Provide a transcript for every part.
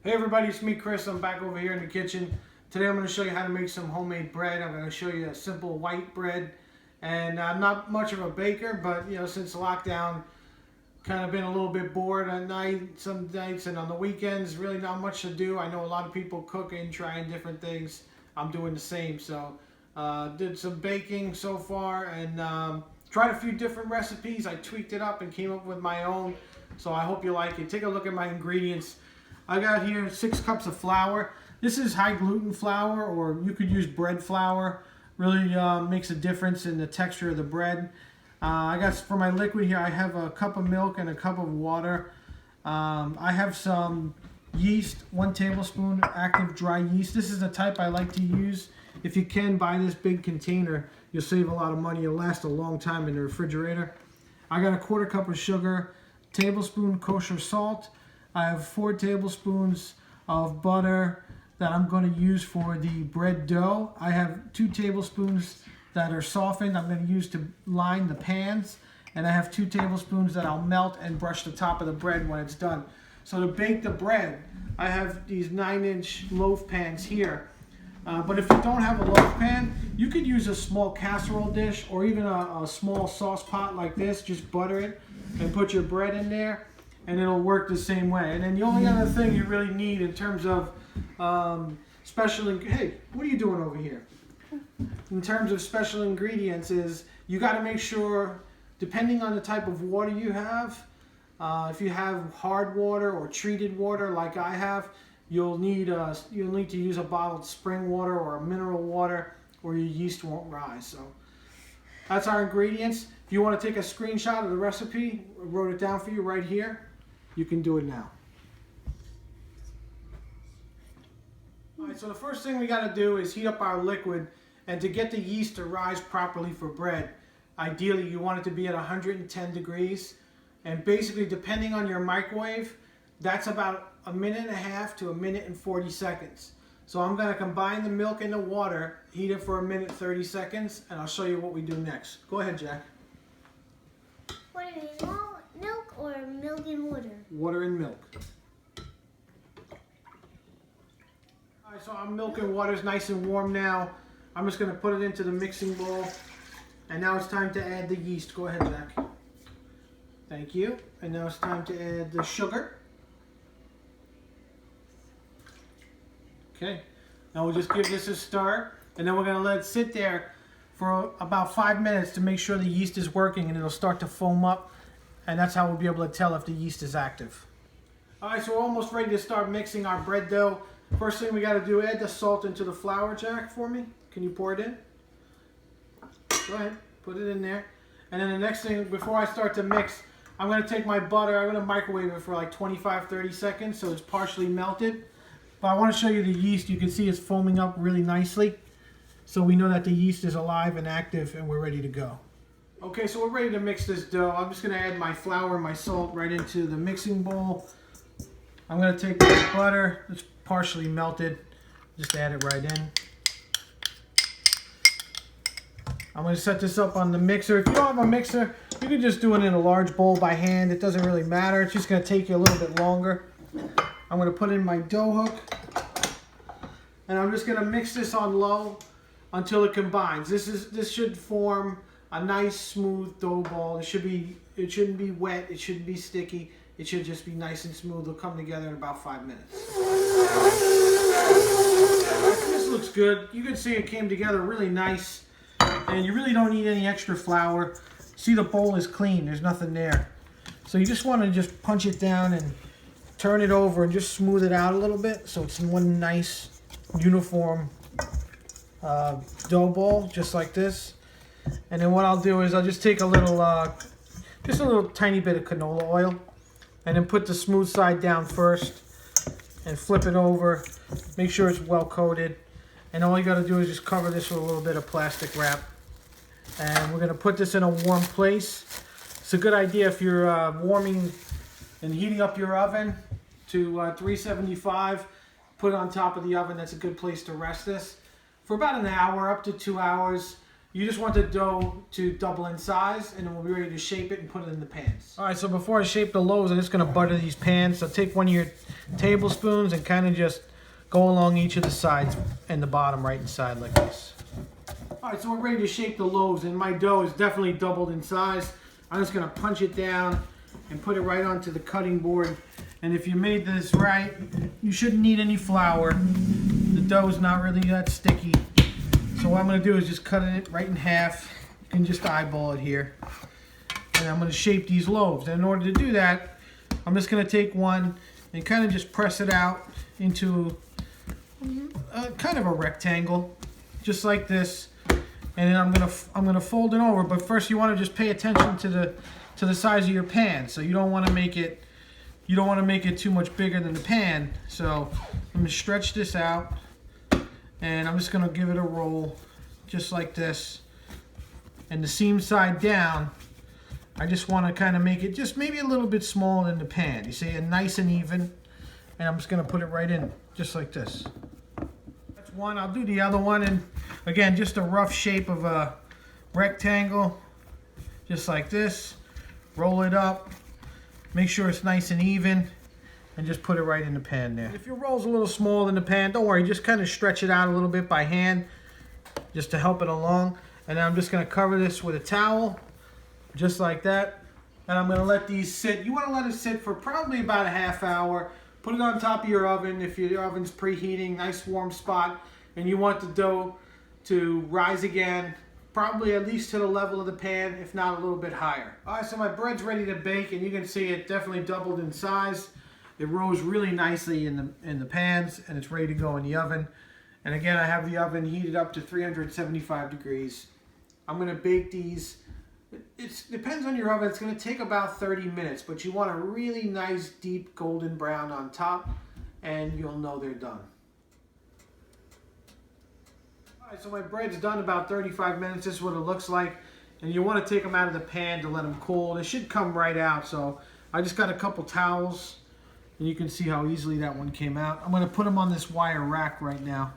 Hey everybody, it's me Chris. I'm back over here in the kitchen. Today I'm going to show you how to make some homemade bread. I'm going to show you a simple white bread. And I'm not much of a baker, but since lockdown, kind of been a little bit bored at night, some nights, and on the weekends, really not much to do. I know a lot of people cooking, trying different things. I'm doing the same. So did some baking so far and tried a few different recipes. I tweaked it up and came up with my own. So I hope you like it. Take a look at my ingredients. I got here 6 cups of flour. This is high gluten flour, or you could use bread flour. Really makes a difference in the texture of the bread. I got for my liquid here, I have a cup of milk and a cup of water. I have some yeast, 1 tablespoon active dry yeast. This is the type I like to use. If you can, buy this big container. You'll save a lot of money. It'll last a long time in the refrigerator. I got a 1/4 cup of sugar, tablespoon kosher salt. I have 4 tablespoons of butter that I'm going to use for the bread dough. I have 2 tablespoons that are softened I'm going to use to line the pans. And I have 2 tablespoons that I'll melt and brush the top of the bread when it's done. So to bake the bread, I have these 9-inch loaf pans here. But if you don't have a loaf pan, you could use a small casserole dish or even a small sauce pot like this. Just butter it and put your bread in there, and it'll work the same way. And then the only other thing you really need in terms of hey, what are you doing over here? In terms of special ingredients is you got to make sure, depending on the type of water you have, if you have hard water or treated water like I have, you'll need to use a bottled spring water or a mineral water, or your yeast won't rise. So that's our ingredients. If you want to take a screenshot of the recipe, I wrote it down for you right here. You can do it now. All right, so the first thing we got to do is heat up our liquid, and to get the yeast to rise properly for bread, ideally you want it to be at 110 degrees, and basically depending on your microwave, that's about 1.5 to 1:40 seconds. So I'm going to combine the milk and the water, heat it for 1:30 seconds, and I'll show you what we do next. Go ahead, Jack. What do you mean, milk or milk and water? Water and milk. All right, so our milk and water is nice and warm now. I'm just going to put it into the mixing bowl. And now it's time to add the yeast. Go ahead, Jack. Thank you. And now it's time to add the sugar. Okay. Now we'll just give this a stir. And then we're going to let it sit there for about 5 minutes to make sure the yeast is working, and it'll start to foam up. And that's how we'll be able to tell if the yeast is active. All right, so we're almost ready to start mixing our bread dough. First thing we got to do, add the salt into the flour, Jack, for me. Can you pour it in? Go ahead, put it in there. And then the next thing, before I start to mix, I'm going to take my butter, I'm going to microwave it for like 25-30 seconds so it's partially melted. But I want to show you the yeast. You can see it's foaming up really nicely. So we know that the yeast is alive and active, and we're ready to go. Okay, so we're ready to mix this dough. I'm just going to add my flour and my salt right into the mixing bowl. I'm going to take my butter, it's partially melted, just add it right in. I'm going to set this up on the mixer. If you don't have a mixer, you can just do it in a large bowl by hand. It doesn't really matter. It's just going to take you a little bit longer. I'm going to put in my dough hook, and I'm just going to mix this on low until it combines. This should form a nice smooth dough ball. It shouldn't be wet. It shouldn't be sticky. It should just be nice and smooth. It'll come together in about 5 minutes. This looks good. You can see it came together really nice. And you really don't need any extra flour. See, the bowl is clean. There's nothing there. So you just want to just punch it down and turn it over and just smooth it out a little bit so it's in one nice uniform dough ball, just like this. And then what I'll do is I'll just take a little, just a little tiny bit of canola oil, and then put the smooth side down first and flip it over. Make sure it's well coated. And all you got to do is just cover this with a little bit of plastic wrap. And we're going to put this in a warm place. It's a good idea if you're warming and heating up your oven to 375. Put it on top of the oven. That's a good place to rest this. For about an hour, up to 2 hours, You just want the dough to double in size, and then we'll be ready to shape it and put it in the pans. All right, so before I shape the loaves, I'm just gonna butter these pans. So take one of your tablespoons and kind of just go along each of the sides and the bottom right inside like this. All right, so we're ready to shape the loaves, and my dough is definitely doubled in size. I'm just gonna punch it down and put it right onto the cutting board. And if you made this right, you shouldn't need any flour. The dough is not really that sticky. So what I'm going to do is just cut it right in half. You can just eyeball it here. And I'm going to shape these loaves. And in order to do that, I'm just going to take one and kind of just press it out into kind of a rectangle, just like this. And then I'm going to fold it over. But first, you want to just pay attention to the size of your pan. So you don't want to make it too much bigger than the pan. So I'm going to stretch this out. And I'm just going to give it a roll just like this. And the seam side down, I just want to kind of make it just maybe a little bit smaller than the pan. You see, and nice and even. And I'm just going to put it right in just like this. That's one. I'll do the other one. And again, just a rough shape of a rectangle. Just like this. Roll it up. Make sure it's nice and even. And just put it right in the pan there. If your roll's a little smaller than the pan, don't worry, just kind of stretch it out a little bit by hand just to help it along. And then I'm just going to cover this with a towel, just like that. And I'm going to let these sit. You want to let it sit for probably about a half hour. Put it on top of your oven if your oven's preheating, nice warm spot. And you want the dough to rise again, probably at least to the level of the pan, if not a little bit higher. All right, so my bread's ready to bake, and you can see it definitely doubled in size. It rose really nicely in the pans, and it's ready to go in the oven. And again, I have the oven heated up to 375 degrees. I'm going to bake these. It depends on your oven. It's going to take about 30 minutes, but you want a really nice, deep golden brown on top, and you'll know they're done. All right, so my bread's done about 35 minutes. This is what it looks like. And you want to take them out of the pan to let them cool. They should come right out. So I just got a couple towels. And you can see how easily that one came out. I'm going to put them on this wire rack right now.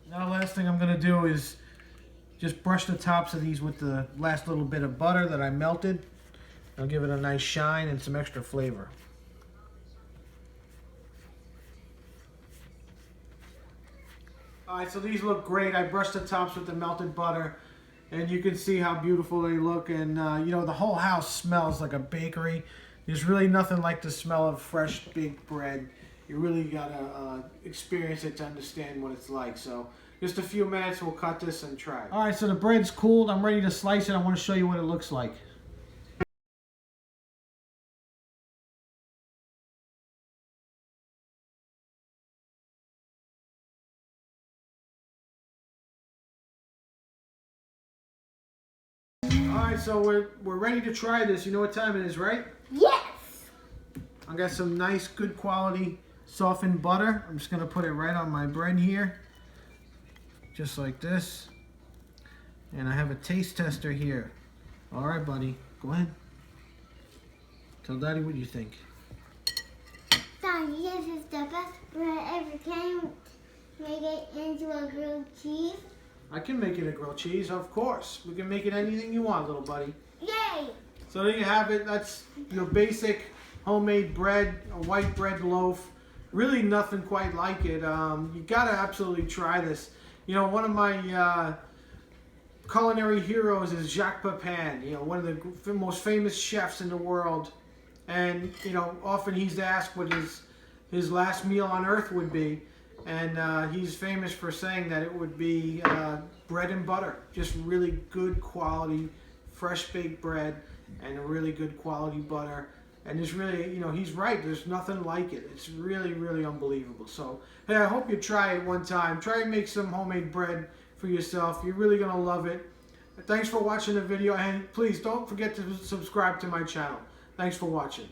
Now the last thing I'm going to do is just brush the tops of these with the last little bit of butter that I melted. I'll give it a nice shine and some extra flavor. Alright, so these look great. I brushed the tops with the melted butter. And you can see how beautiful they look. And you know, the whole house smells like a bakery. There's really nothing like the smell of fresh baked bread. You really gotta experience it to understand what it's like. So just a few minutes, we'll cut this and try it. All right, so the bread's cooled. I'm ready to slice it. I want to show you what it looks like. All right, so we're ready to try this. You know what time it is, right? Yes. I got some nice, good quality softened butter. I'm just gonna put it right on my bread here, just like this. And I have a taste tester here. All right, buddy, go ahead. Tell Daddy what you think. Daddy, this is the best bread ever. Can you make it into a grilled cheese? I can make it a grilled cheese, of course. We can make it anything you want, little buddy. Yay! So there you have it. That's your basic homemade bread, a white bread loaf. Really nothing quite like it. You gotta absolutely try this. You know, one of my culinary heroes is Jacques Pepin. You know, one of the most famous chefs in the world. And you know, often he's asked what his last meal on earth would be, and he's famous for saying that it would be bread and butter. Just really good quality, fresh baked bread, and a really good quality butter. And there's really, you know, he's right. There's nothing like it. It's really, really unbelievable. So, hey, I hope you try it one time. Try and make some homemade bread for yourself. You're really going to love it. Thanks for watching the video. And please don't forget to subscribe to my channel. Thanks for watching.